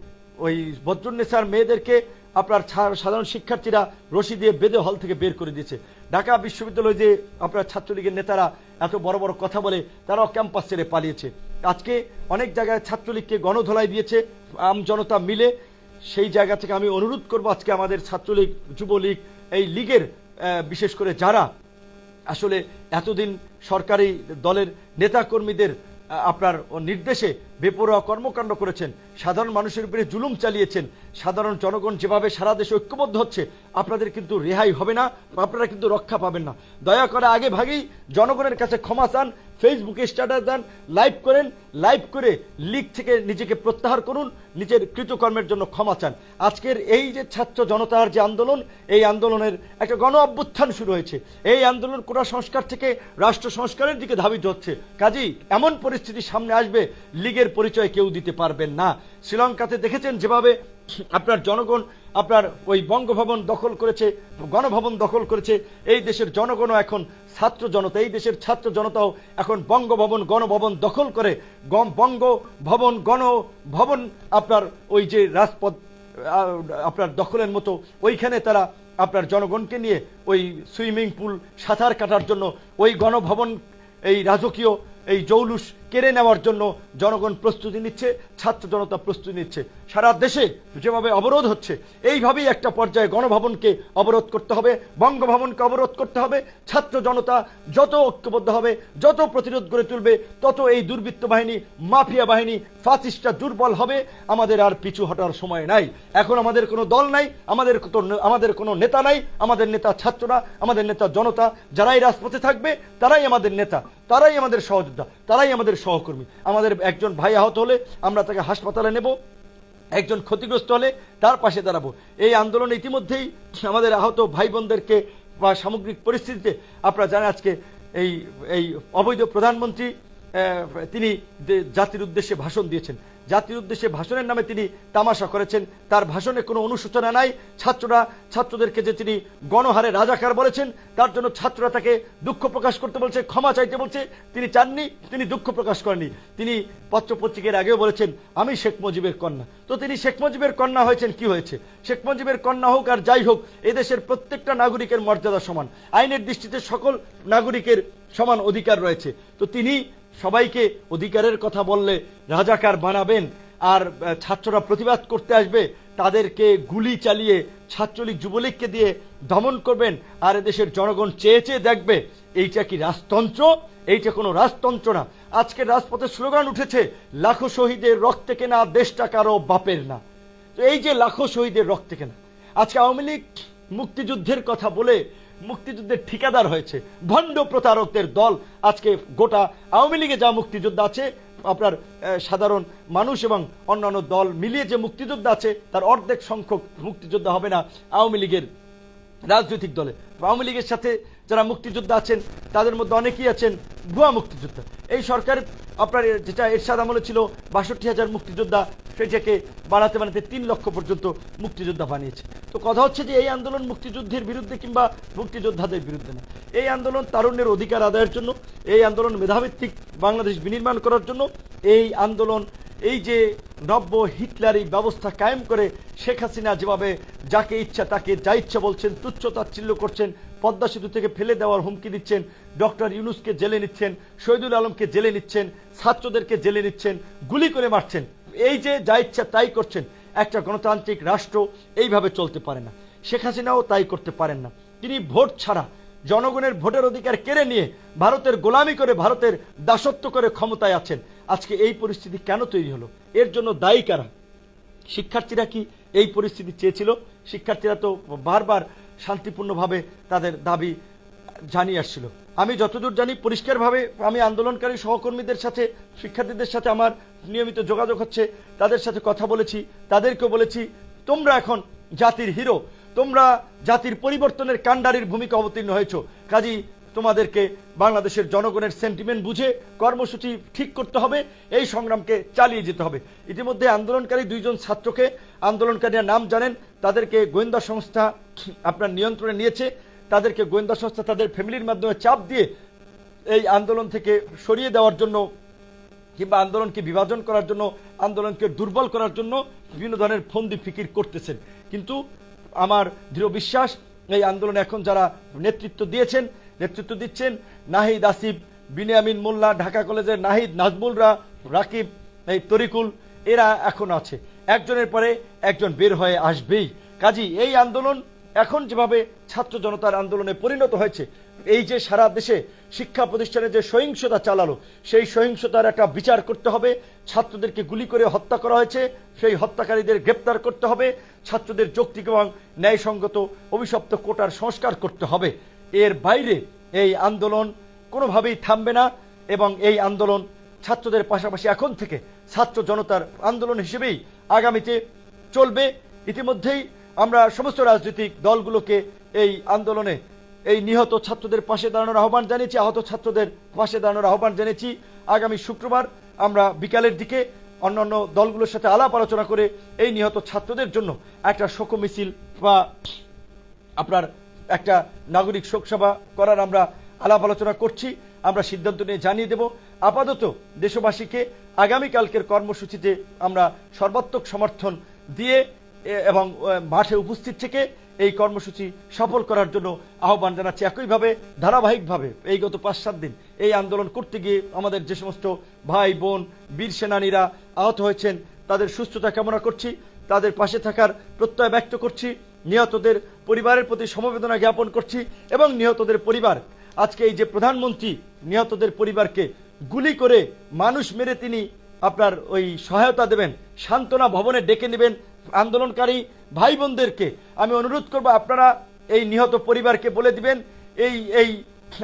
Speaker 1: ওই বদরুন্নেসার মেয়েদেরকে আপনার সাধারণ শিক্ষার্থীরা রশি দিয়ে বেঁধে হল থেকে বের করে দিয়েছে। ঢাকা বিশ্ববিদ্যালয়ে যে আপনার ছাত্রলীগের নেতারা এত বড় বড় কথা বলে, তারাও ক্যাম্পাস ছেড়ে পালিয়েছে। আজকে অনেক জায়গায় ছাত্রলীগকে গণধোলাই দিয়েছে আম জনতা মিলে। সেই জায়গা থেকে আমি অনুরোধ করব, আজকে আমাদের ছাত্রলীগ, যুবলীগ, এই লীগের বিশেষ করে যারা আসলে এতদিন সরকারি দলের নেতাকর্মীদের আপনার নির্দেশে বেপরোয়া কর্মকাণ্ড করেছেন, সাধারণ মানুষের উপরে জুলুম চালিয়েছেন, সাধারণ জনগণ যেভাবে সারা দেশে ঐক্যবদ্ধ হচ্ছে, আপনাদের কিন্তু রেহাই হবে না, আপনারা কিন্তু রক্ষা পাবেন না। দয়া করে আগে ভাগেই জনগণের কাছে ক্ষমা চান, ফেসবুকে স্ট্যাটাস দেন, লাইভ করেন, লাইভ করে লীগ থেকে নিজেকে প্রত্যাহার করুন, নিজের কৃতকর্মের জন্য ক্ষমা চান। আজকের এই যে ছাত্র জনতার যে আন্দোলন, এই আন্দোলনের একটা গণ অভ্যুত্থান শুরু হয়েছে। এই আন্দোলন কোটা সংস্কার থেকে রাষ্ট্র সংস্কারের দিকে ধাবিত হচ্ছে। কাজেই এমন পরিস্থিতি সামনে আসবে, লীগের পরিচয় কেউ দিতে পারবেন না। শ্রীলঙ্কাতে দেখেছেন যেভাবে আপনার জনগণ আপনার ওই বঙ্গভবন দখল করেছে, গণভবন দখল করেছে। এই দেশের জনগণও এখন ছাত্র জনতা, এই দেশের ছাত্র জনতাও এখন বঙ্গভবন, গণভবন দখল করে বঙ্গভবন, গণভবন আপনার ওই যে রাজপথ আপনার দখলের মতো, ওইখানে তারা আপনার জনগণকে নিয়ে ওই সুইমিং পুল, সাঁতার কাটার জন্য ওই গণভবন, এই রাজকীয় এই জৌলুস কেড়ে নেওয়ার জন্য জনগণ প্রস্তুতি নিচ্ছে, ছাত্র জনতা প্রস্তুতি নিচ্ছে। সারা দেশে যেভাবে অবরোধ হচ্ছে, এইভাবেই একটা পর্যায়ে গণভবনকে অবরোধ করতে হবে, বঙ্গভবনকে অবরোধ করতে হবে। ছাত্র জনতা যত ঐক্যবদ্ধ হবে, যত প্রতিরোধ গড়ে তুলবে, তত এই দুর্বৃত্ত বাহিনী, মাফিয়া বাহিনী, ফাসিস্টরা দুর্বল হবে। আমাদের আর পিছু হটার সময় নাই। এখন আমাদের কোনো দল নাই, আমাদের কোনো নেতা নাই। আমাদের নেতা ছাত্ররা, আমাদের নেতা জনতা। যারাই রাজপথে থাকবে তারাই আমাদের নেতা, তারাই আমাদের সহযোদ্ধা, তারাই আমাদের সহকর্মী। আমাদের একজন ভাই আহত হলে আমরা তাকে হাসপাতালে নেব, একজন ক্ষতিগ্রস্ত হলে তার পাশে দাঁড়াবো। এই আন্দোলন ইতিমধ্যেই আমাদের আহত ভাই বোনদেরকে বা সামগ্রিক পরিস্থিতিতে আপনারা জানেন, আজকে এই অবৈধ প্রধানমন্ত্রী তিনি জাতির উদ্দেশ্যে ভাষণ দিয়েছেন। জাতির উদ্দেশ্যে ভাষণের নামে তিনি তামাশা করেছেন। তার ভাষণে কোনো অনুশোচনা নাই। ছাত্রদেরকে যে তিনি গণহারে রাজাকার বলেছেন, তার জন্য ছাত্ররা তাকে দুঃখ প্রকাশ করতে বলছে, ক্ষমা চাইতে বলছে। তিনি চাননি, তিনি দুঃখ প্রকাশ করেননি। তিনি পত্রপত্রিকার আগেও বলেছেন আমি শেখ মুজিবের কন্যা। তো তিনি শেখ মুজিবের কন্যা হয়েছেন, কি হয়েছে? শেখ মুজিবের কন্যা হোক আর যাই হোক, এদেশের প্রত্যেকটা নাগরিকের মর্যাদা সমান, আইনের দৃষ্টিতে সকল নাগরিকের সমান অধিকার রয়েছে। তো তিনি সবাইকে অধিকারের কথা বললে রাজাকার বানাবেন, আর ছাত্ররা প্রতিবাদ করতে আসবে তাদেরকে গুলি চালিয়ে ছাত্রলীগ যুবলীগকে দিয়ে দমন করবেন, আর এদেশের জনগণ চেয়ে চেয়ে দেখবে। এইটা কি রাজতন্ত্র? এইটা কোনো রাজতন্ত্র না। আজকে রাজপথে স্লোগান উঠেছে, লাখো শহীদের রক্তে কেনা দেশটা কারো বাপের না। তো এই যে লাখো শহীদের রক্তে কেনা, আজকে আওয়ামী লীগ মুক্তিযুদ্ধের কথা বলে মুক্তিযুদ্ধের ঠিকাদার হয়েছে। ভণ্ড প্রতারকদের দল। আজকে গোটা আওয়ামী লীগে যা মুক্তিযোদ্ধা আছে, আপনার সাধারণ মানুষ এবং অন্যান্য দল মিলিয়ে যে মুক্তিযোদ্ধা আছে, তার অর্ধেক সংখ্যক মুক্তিযোদ্ধা হবে না আওয়ামী লীগের রাজনৈতিক দলে। আওয়ামী লীগের সাথে যারা মুক্তিযোদ্ধা আছেন তাদের মধ্যে অনেকেই আছেন ভুয়া মুক্তিযোদ্ধা। এই সরকার আপনার যেটা এরশাদ আমলে ছিল ৬২,০০০ মুক্তিযোদ্ধা, সেটাকে বানাতে বানাতে ৩ লক্ষ পর্যন্ত মুক্তিযোদ্ধা বানিয়েছে। তো কথা হচ্ছে যে এই আন্দোলন মুক্তিযুদ্ধের বিরুদ্ধে কিংবা মুক্তিযোদ্ধাদের বিরুদ্ধে না। এই আন্দোলন তারুণ্যের অধিকার আদায়ের জন্য, এই আন্দোলন মেধাভিত্তিক বাংলাদেশ বিনির্মাণ করার জন্য, এই আন্দোলন এই যে নব্য হিটলারি ব্যবস্থা কায়েম করে শেখ হাসিনা যেভাবে যাকে ইচ্ছা তাকে যা ইচ্ছা বলছেন, তুচ্ছ তাচ্ছিল্য করছেন, পদ্মা সেতু থেকে ফেলে দেওয়ার হুমকি দিচ্ছেন, ডক্টর ইউনূসকে জেলে নিচ্ছেন, শহীদুল আলমকে জেলে নিচ্ছেন, ছাত্রদেরকে জেলে নিচ্ছেন, গুলি করে মারছেন, এই যে যা ইচ্ছা তাই করছেন। একটা গণতান্ত্রিক রাষ্ট্র এইভাবে চলতে পারে না। শেখ হাসিনাও তাই করতে পারেন না। তিনি ভোট ছাড়া জনগণের ভোটের অধিকার কেড়ে নিয়ে ভারতের গোলামি করে, ভারতের দাসত্ব করে ক্ষমতায় আছেন। আজকে এই পরিস্থিতি কেন তৈরি হলো? এর জন্য দায়ী কারা? শিক্ষার্থীরা কি এই পরিস্থিতি চেয়েছিল? শিক্ষার্থীরা তো বারবার শান্তিপূর্ণভাবে তাদের দাবি জানিয়ে আসছিল। আমি যতদূর জানি পরিষ্কারভাবে, আমি আন্দোলনকারী সহকর্মীদের সাথে, শিক্ষার্থীদের সাথে আমার নিয়মিত যোগাযোগ হচ্ছে, তাদের সাথে কথা বলেছি, তাদেরকেও বলেছি তোমরা এখন জাতির হিরো, তোমরা জাতির পরিবর্তনের কাণ্ডারির ভূমিকা অবতীর্ণ হয়েছ, কাজী তোমাদেরকে বাংলাদেশের জনগণের সেন্টিমেন্ট বুঝে কর্মসূচি ঠিক করতে হবে, এই সংগ্রামকে চালিয়ে যেতে হবে। ইতিমধ্যে আন্দোলনকারী 2 জন ছাত্রকে, আন্দোলনকারীরা নাম জানেন, তাদেরকে গোয়েন্দা সংস্থা আপনার নিয়ন্ত্রণে নিয়েছে। তাদেরকে গোয়েন্দা সংস্থা তাদের ফ্যামিলির মাধ্যমে চাপ দিয়ে এই আন্দোলন থেকে সরিয়ে দেওয়ার জন্য কিংবা আন্দোলনকে বিভাজন করার জন্য, আন্দোলনকে দুর্বল করার জন্য বিভিন্ন ধরনের ফন্দি ফিকির করতেছেন। কিন্তু আমার দৃঢ় বিশ্বাস, এই আন্দোলনে এখন যারা নেতৃত্ব দিচ্ছেন, নাহিদ আসিফ, বিনিয়ামিন মোল্লা, ঢাকা কলেজের নাহিদ, নাজমুলরা, রাকিব, এই তরিকুল, এরা এখন আছে। একজনের পরে একজন বের হয়ে আসবেই। কাজী এই আন্দোলন এখন যেভাবে ছাত্র জনতার আন্দোলনে পরিণত হয়েছে, এই যে সারা দেশে শিক্ষা প্রতিষ্ঠানে যে সহিংসতা চালালো, সেই সহিংসতার একটা বিচার করতে হবে। ছাত্রদেরকে গুলি করে হত্যা করা হয়েছে, সেই হত্যাকারীদের গ্রেপ্তার করতে হবে। ছাত্রদের যৌক্তিক এবং ন্যায়সঙ্গত অভিশপ্ত কোটার সংস্কার করতে হবে। এর বাইরে এই আন্দোলন কোনোভাবেই থামবে না, এবং এই আন্দোলন ছাত্রদের পাশাপাশি এখন থেকে ছাত্র জনতার আন্দোলন হিসেবেই আগামীতে চলবে। ইতিমধ্যেই আমরা সমস্ত রাজনৈতিক দলগুলোকে এই আন্দোলনে এই নিহত ছাত্রদের পাশে দাঁড়ানোর আহ্বান জানিয়েছি, আহত ছাত্রদের পাশে দাঁড়ানোর আহ্বান জানিয়েছি। আগামী শুক্রবার আমরা বিকালের দিকে অন্যান্য দলগুলোর সাথে আলাপ আলোচনা করে এই নিহত ছাত্রদের জন্য একটা শোক মিছিল বা আপনার একটা নাগরিক শোক সভা করার আমরা আলাপ আলোচনা করছি। আমরা সিদ্ধান্ত নিয়ে জানিয়ে দেব। আপাতত দেশবাসীকে আগামীকালকের কর্মসূচিতে আমরা সর্বাত্মক সমর্থন দিয়ে এবং মাঠে উপস্থিত থেকে এই কর্মসূচি সফল করার জন্য আহ্বান জানাচ্ছি। একইভাবে ধারাবাহিকভাবে এই গত 5-7 দিন এই আন্দোলন করতে গিয়ে আমাদের যে সমস্ত ভাই বোন বীর সেনানীরা আহত হয়েছেন তাদের সুস্থতা কামনা করছি, তাদের পাশে থাকার প্রত্যয় ব্যক্ত করছি, নিহতদের পরিবারের প্রতি সমবেদনা জ্ঞাপন করছি এবং নিহতদের পরিবার, আজকে এই যে প্রধানমন্ত্রী নিহতদের পরিবারকে গুলি করে মানুষ মেরে তিনি আপনার ওই সহায়তা দেবেন, সান্ত্বনা ভবনে ডেকে নেবেন আন্দোলনকারী ভাই বোনদেরকে, আমি অনুরোধ করব আপনারা এই নিহত পরিবারকে বলে দিবেন এই এই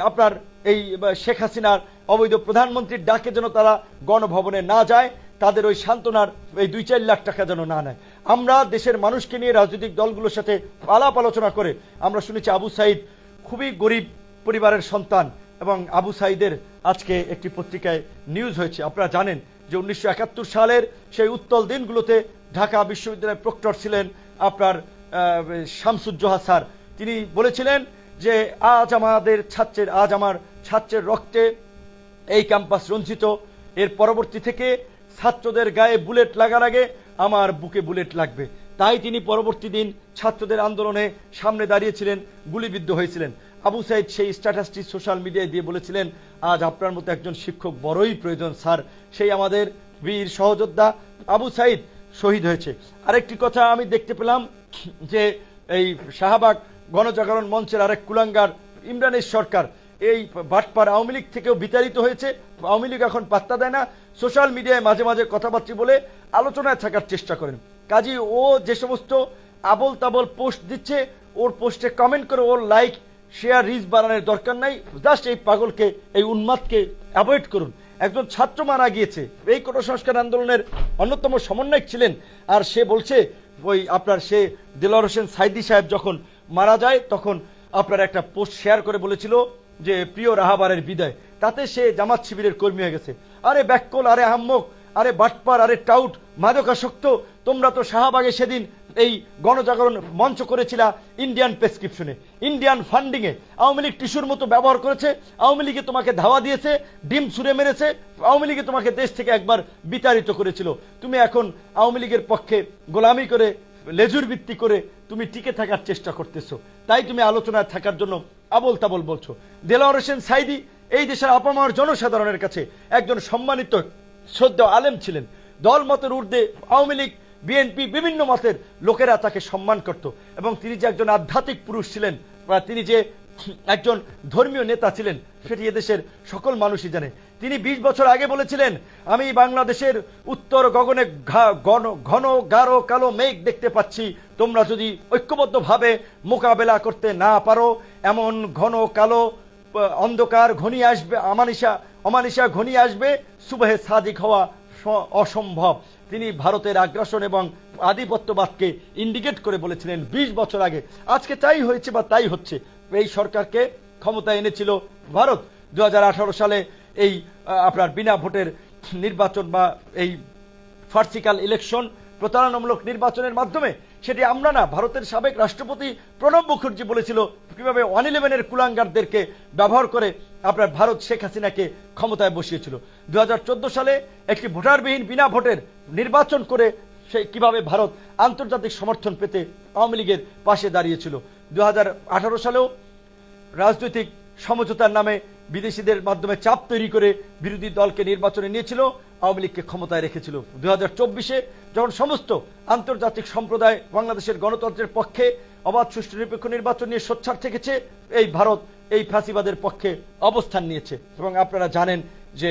Speaker 1: আপনার এই শেখ হাসিনার অবৈধ প্রধানমন্ত্রীর ডাকে যেন তারা গণভবনে না যায়, তাদের ওই সান্ত্বনার এই 2-4 লাখ টাকা যেন না নেয়। আমরা দেশের মানুষকে নিয়ে রাজনৈতিক দলগুলোর সাথে আলাপ আলোচনা করে আমরা শুনেছি আবু সাইদ খুবই গরিব পরিবারের সন্তান এবং আবু সাইদের আজকে একটি পত্রিকায় নিউজ হয়েছে। আপনারা জানেন যে 1971 সালের সেই উত্তল দিনগুলোতে ঢাকা বিশ্ববিদ্যালয়ের প্রক্টর ছিলেন আপনার শামসুজ্জোহা স্যার। তিনি বলেছিলেন যে আজ আমার ছাত্রের রক্তে এই ক্যাম্পাস রঞ্জিত, এর পরবর্তী থেকে ছাত্রদের গায়ে বুলেট লাগার আগে আমার বুকে বুলেট লাগবে। তাই তিনি পরবর্তী দিন ছাত্রদের আন্দোলনে সামনে দাঁড়িয়েছিলেন, গুলিবিদ্ধ হয়েছিলেন। আবু সাইদ সেই স্ট্যাটাসটি সোশ্যাল মিডিয়ায় দিয়ে বলেছিলেন আজ আপনার মতো একজন শিক্ষক বড়ই প্রয়োজন স্যার। সেই আমাদের বীর সহযোদ্ধা আবু সাইদ শহীদ হয়েছে। আরেকটি কথা আমি দেখতে পেলাম যে এই শাহবাগ গণজাগরণ মঞ্চের আরেক কুলাঙ্গার ইমরানের সরকার এই বাটপার আওয়ামী লীগ থেকেও বিতাড়িত হয়েছে। আওয়ামী লীগ এখন পাত্তা দেয় না, সোশ্যাল মিডিয়ায় মাঝে মাঝে কথাবার্তা বলে আলোচনায় থাকার চেষ্টা করেন। কাজী ও যে সমস্ত আবল তাবল পোস্ট দিচ্ছে ওর পোস্টে কমেন্ট করে ওর লাইক শেয়ার রিচ বাড়ানোর দরকার নাই। জাস্ট এই পাগলকে, এই উন্মাদকে অ্যাভয়েড করুন। একজন ছাত্র মারা গিয়েছে, এই কোটা সংস্কার আন্দোলনের অন্যতম সমন্বয়ক ছিলেন, আর সে বলছে ওই আপনার সে দেলোয়ার হোসেন সাইদি সাহেব যখন মারা যায় তখন আপনার একটা পোস্ট শেয়ার করে বলেছিল যে প্রিয় রাহাবারের বিদায়, তাতে সে জামাত শিবিরের কর্মী হয়ে গেছে। আরে ব্যাককল, আরে আহম্মক, আরে বাটপার, আরে টাউট, মাদকাসক্ত, তোমরা তো শাহবাগে সেদিন এই গণজাগরণ মঞ্চ করেছিল ইন্ডিয়ান প্রেসক্রিপশনে, ইন্ডিয়ান ফান্ডিংয়ে। আওয়ামী লীগ টিস্যুর মতো ব্যবহার করেছে, আওয়ামী লীগে তোমাকে ধাওয়া দিয়েছে, ডিম ছুঁড়ে মেরেছে, আওয়ামী লীগে তোমাকে দেশ থেকে একবার বিতাড়িত করেছিল। তুমি এখন আওয়ামী লীগের পক্ষে গোলামি করে লেজুর ভিত্তি করে তুমি টিকে থাকার চেষ্টা করতেছো, তাই তুমি আলোচনায় থাকার জন্য আবল তাবল বলছো। দেলোয়ার হোসেন সাইদি এই দেশের আপামর জনসাধারণের কাছে একজন সম্মানিত শ্রদ্ধেয় আলেম ছিলেন। দল মতের ঊর্ধ্বে আওয়ামী লীগ, বিএনপি, বিভিন্ন মতের লোকেরা তাকে সম্মান করত এবং তিনি যে একজন আধ্যাত্মিক পুরুষ ছিলেন বা তিনি যে একজন ধর্মীয় নেতা ছিলেন সেটি এদেশের সকল মানুষই জানে। তিনি 20 বছর আগে বলেছিলেন আমি বাংলাদেশের উত্তর গগনে ঘন গাঢ় কালো মেঘ দেখতে পাচ্ছি, তোমরা যদি ঐক্যবদ্ধভাবে মোকাবেলা করতে না পারো এমন ঘন কালো অন্ধকার ঘনিয়ে আসবে, অমানিসা ঘনিয়ে আসবে, সুবহে সাদিক হওয়া অসম্ভব। তিনি ভারতের আগ্রাসন এবং আধিপত্যবাদকে ইন্ডিকেট করে বলেছিলেন 20 বছর আগে। আজকে তাই হয়েছে বা তাই হচ্ছে। এই সরকারকে ক্ষমতায় এনেছিল ভারত 2018 সালে এই আপনার বিনা ভোটের নির্বাচন বা এই ফার্সিক্যাল ইলেকশন, প্রতারণামূলক নির্বাচনের মাধ্যমে। সেটি আমরা না, ভারতের সাবেক রাষ্ট্রপতি প্রণব মুখার্জি বলেছিল কিভাবে 111-এর কুলাঙ্গারদেরকে ব্যবহার করে আপনার ভারত শেখ হাসিনাকে ক্ষমতায় বসিয়েছিল। 2014 সালে একটি ভোটারবিহীন বিনা ভোটের নির্বাচন করে সে কিভাবে ভারত আন্তর্জাতিক সমর্থন পেতে আওয়ামী লীগের পাশে দাঁড়িয়েছিল। 2018 সালেও রাজনৈতিক সমঝোতার নামে বিদেশিদের মাধ্যমে চাপ তৈরি করে বিরোধী দলকে নির্বাচনে নিয়েছিল, আওয়ামী লীগকে ক্ষমতায় রেখেছিল। 2024-এ যখন সমস্ত আন্তর্জাতিক সম্প্রদায় বাংলাদেশের গণতন্ত্রের পক্ষে অবাধ সুষ্ঠু নিরপেক্ষ নির্বাচন নিয়ে সোচ্চার থেকেছে, এই ভারত এই ফ্যাসিবাদের পক্ষে অবস্থান নিয়েছে। এবং আপনারা জানেন যে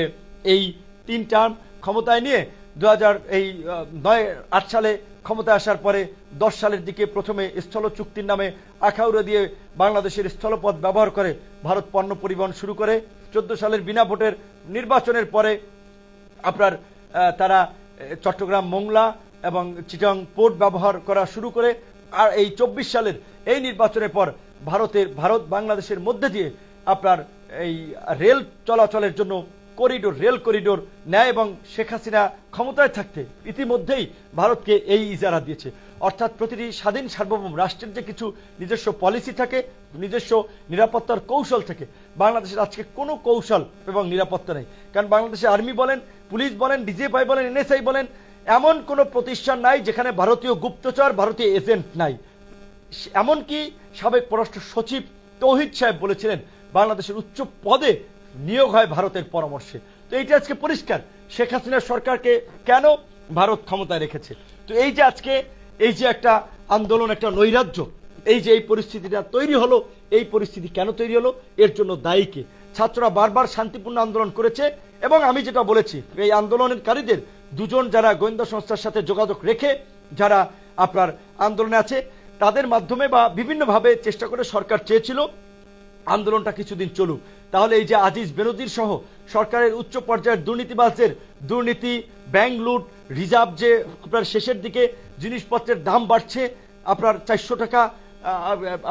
Speaker 1: এই 3 টার্ম ক্ষমতায় নিয়ে 2008 সালে ক্ষমতায় আসার পরে 10 সালের দিকে প্রথমে স্থল চুক্তির নামে আখাউড়া দিয়ে বাংলাদেশের স্থলপথ ব্যবহার করে ভারত পণ্য পরিবহন শুরু করে। 14 সালের বিনা ভোটের নির্বাচনের পরে আপনার তারা চট্টগ্রাম মোংলা এবং চিটাং পোর্ট ব্যবহার করা শুরু করে। আর এই 24 সালের এই নির্বাচনের পর ভারত বাংলাদেশের মধ্যে দিয়ে আপনার এই রেল চলাচলের জন্য রেল করিডোর ন্যায় এবং শেখ হাসিনা ক্ষমতায় থাকতে ইতিমধ্যেই ভারতকে এই ইজারা দিয়েছে। অর্থাৎ প্রতিটি স্বাধীন সার্বভৌম রাষ্ট্রের যে কিছু নিজস্ব পলিসি থাকে, নিজস্ব নিরাপত্তার কৌশল থাকে, বাংলাদেশের আজকে কোনো কৌশল এবং নিরাপত্তা নেই। কারণ বাংলাদেশের আর্মি বলেন, পুলিশ বলেন, ডিজিএফআই বলেন, এনএসআই বলেন, এমন কোনো প্রতিষ্ঠান নাই যেখানে ভারতীয় গুপ্তচর, ভারতীয় এজেন্ট নাই। এমনকি সাবেক পররাষ্ট্র সচিব তৌহিদ সাহেব বলেছিলেন বাংলাদেশের উচ্চ পদে নিয়োগ হয় ভারতের পরামর্শে। তো এইটা আজকে পরিষ্কার, শেখ হাসিনার সরকারকে কেন ভারত ক্ষমতায় রেখেছে। তো এই যে আজকে এই যে একটা আন্দোলন, একটা নৈরাজ্য, এই যে এই পরিস্থিতিটা তৈরি হলো, এই পরিস্থিতি কেন তৈরি হলো, এর জন্য দায়ী কে? ছাত্ররা বারবার শান্তিপূর্ণ আন্দোলন করেছে এবং আমি যেটা বলেছি এই আন্দোলনকারীদের দুজন যারা গোয়েন্দা সংস্থার সাথে যোগাযোগ রেখে যারা আপনার আন্দোলনে আছে তাদের মাধ্যমে বা বিভিন্নভাবে চেষ্টা করে সরকার চেয়েছিল আন্দোলনটা কিছুদিন চলুক, তাহলে এই যে আজিজ বেনজির সহ সরকারের উচ্চ পর্যায়ের দুর্নীতিবাজদের দুর্নীতি, ব্যাংক লুট, রিজার্ভ, যে আপনার শেষের দিকে জিনিসপত্রের দাম বাড়ছে, আপনার 400 টাকা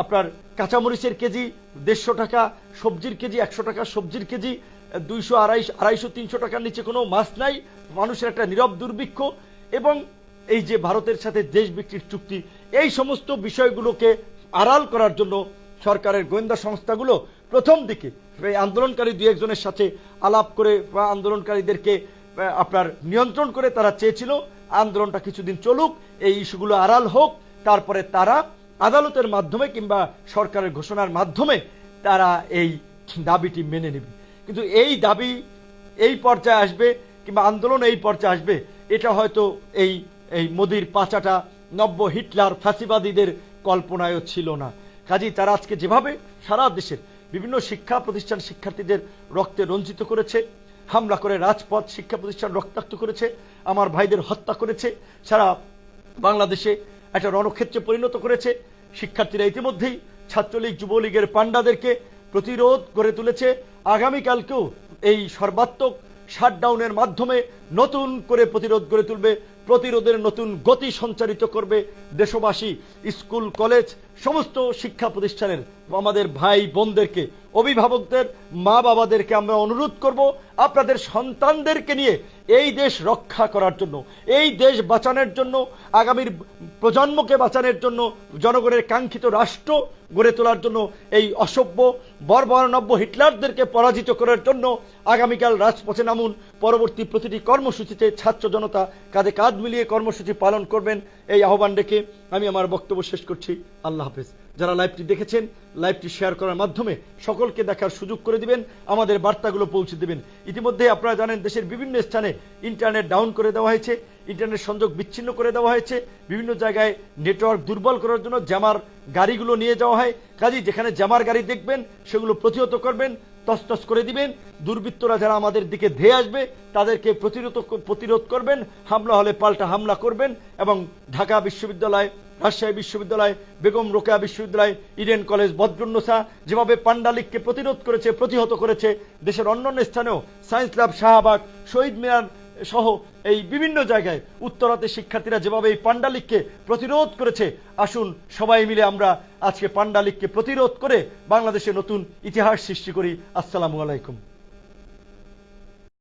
Speaker 1: আপনার কাঁচামরিচের কেজি, 150 টাকা সবজির কেজি, 100 টাকা সবজির কেজি, 200, 250, 300 টাকার নিচে কোনো মাছ নাই, মানুষের একটা নীরব দুর্ভিক্ষ, এবং এই যে ভারতের সাথে দেশ বিক্রির চুক্তি, এই সমস্ত বিষয়গুলোকে আড়াল করার জন্য সরকারের গোয়েন্দা সংস্থাগুলো প্রথম দিকে এই আন্দোলনকারী দু একজনের সাথে আলাপ করে বা আন্দোলনকারীদেরকে আপনার নিয়ন্ত্রণ করে তারা চেয়েছিল আন্দোলনটা কিছুদিন চলুক, এই ইস্যুগুলো আড়াল হোক, তারপরে তারা আদালতের মাধ্যমে কিংবা সরকারের ঘোষণার মাধ্যমে তারা এই দাবিটি মেনে নেবে। কিন্তু এই দাবি এই পর্যায়ে আসবে কিংবা আন্দোলন এই পর্যায়ে আসবে, এটা হয়তো এই এই মোদির পাচাটা নব্য হিটলার ফ্যাসিবাদীদের কল্পনায়ও ছিল না। কাজেই তারা আজকে যেভাবে সারা দেশের বিভিন্ন শিক্ষা প্রতিষ্ঠান শিক্ষার্থীদের রক্তে রঞ্জিত করেছে, হামলা করে রাজপথ শিক্ষা প্রতিষ্ঠান রক্তাক্ত করেছে, আমার ভাইদের হত্যা করেছে, সারা বাংলাদেশে একটা রণক্ষেত্রে পরিণত করেছে, শিক্ষার্থীরা ইতিমধ্যেই ছাত্রলীগ যুবলীগের পান্ডাদেরকে প্রতিরোধ করে তুলেছে, আগামীকালকেও এই সর্বাত্মক শাটডাউনের মাধ্যমে নতুন করে প্রতিরোধ গড়ে তুলবে, প্রতিরোধের নতুন গতি সঞ্চারিত করবে দেশবাসী, স্কুল কলেজ সমস্ত শিক্ষা প্রতিষ্ঠানের আমাদের ভাই বোনদেরকে, অভিভাবকদের, মা বাবাদেরকে আমরা অনুরোধ করব আপনাদের সন্তানদেরকে নিয়ে এই দেশ রক্ষা করার জন্য, এই দেশ বাঁচানোর জন্য, আগামীর প্রজন্মকে বাঁচানোর জন্য, জনগণের কাঙ্ক্ষিত রাষ্ট্র গড়ে তোলার জন্য, এই অসভ্য বর্বর নব্য হিটলারদেরকে পরাজিত করার জন্য আগামীকাল রাজপথে নামুন। পরবর্তী প্রতিটি কর্মসূচিতে ছাত্র জনতা কাঁধে কাঁধ মিলিয়ে কর্মসূচি পালন করবেন, এই আহ্বান রেখে আমি আমার বক্তব্য শেষ করছি। আল্লাহ হাফেজ। যারা লাইভটি দেখেছেন লাইভটি শেয়ার করার মাধ্যমে সকলকে দেখার সুযোগ করে দিবেন, আমাদের বার্তাগুলো পৌঁছে দিবেন। ইতিমধ্যে আপনারা জানেন দেশের বিভিন্ন স্থানে ইন্টারনেট ডাউন করে দেওয়া হয়েছে, ইন্টারনেট সংযোগ বিচ্ছিন্ন করে দেওয়া হয়েছে, বিভিন্ন জায়গায় নেটওয়ার্ক দুর্বল করার জন্য জ্যামার গাড়িগুলো নিয়ে যাওয়া হয়। কাজেই যেখানে জ্যামার গাড়ি দেখবেন সেগুলো প্রতিহত করবেন, তছতছ করে দিবেন। দুর্বৃত্তরা যারা আমাদের দিকে ধেয়ে আসবে তাদেরকে প্রতিরোধ করবেন, হামলা হলে পাল্টা হামলা করবেন। এবং ঢাকা বিশ্ববিদ্যালয়, রাজশাহী বিশ্ববিদ্যালয়, বেগম রোকেয়া বিশ্ববিদ্যালয়, ইডেন কলেজ, বদরুন্নসা যেভাবে পান্ডালিককে প্রতিরোধ করেছে, প্রতিহত করেছে, দেশের অন্যান্য স্থানেও সায়েন্স ল্যাব, শাহবাগ, শহীদ মিনার সহ এই বিভিন্ন জায়গায় উত্তরাতে শিক্ষার্থীরা যেভাবে এই পান্ডালিককে প্রতিরোধ করেছে, আসুন সবাই মিলে আমরা আজকে পান্ডালিককে প্রতিরোধ করে বাংলাদেশে নতুন ইতিহাস সৃষ্টি করি। আসসালামু আলাইকুম।